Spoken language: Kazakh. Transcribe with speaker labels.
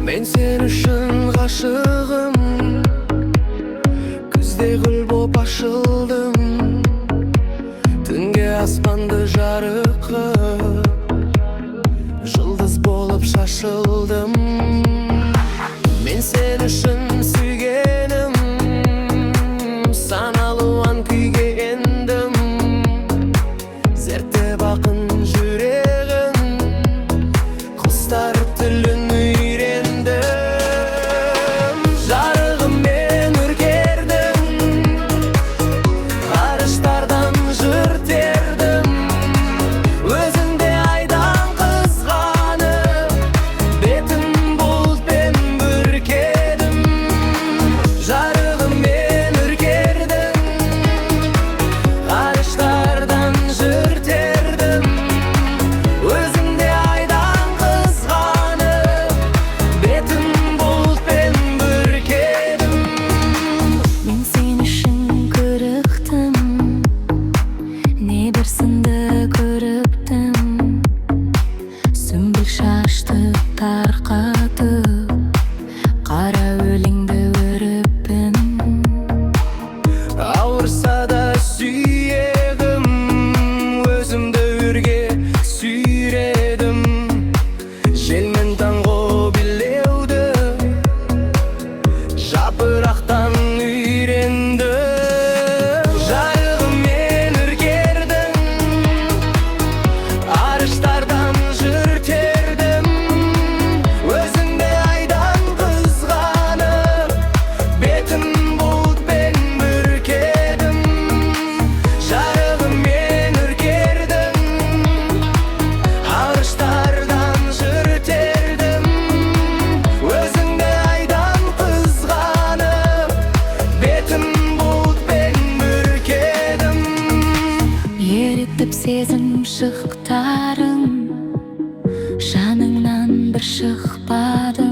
Speaker 1: Men sen üçün ғашығым, күзде гүл боп ашылдым, түнге аспанды жарыққып, жұлдыз болып шашылдым. Мен сен үшін сүйгенім, саналуан күйге ендім, зерттеп ақын жүрегін, құстар тілін үйрендім. Жарығым мен үркердім, ғарыштардан жыр тердім, өзіңде айдан қызғанып, бетін бұлтпен бүркедім. Жарығым мен үркердім, ғарыштардан жыр тердім, өзіңде айдан қызғанып, бетін бұлтпен бүркедім.
Speaker 2: Мен сен үшін көріктім, небір сынды көріптім, сүмбіл шашты тарқатып, қара өлеңді өріппін.
Speaker 1: Ауырса да сүйегім, өзімді өрге сүйредім, желмен таңғы билеуді жапырақтан үйрендім. Жарығым мен үркердім, арыштардан жыр тердім, өзіңде айдан қызғанып, бетін бұлтпен бүркедім. Жарығым мен үркердім, арыштардан жыр тердім, өзіңде айдан қызғанып, бетін бұлтпен бүркедім.
Speaker 2: Ерітіп сезім шықтарың, жаныңнан бір шықпады.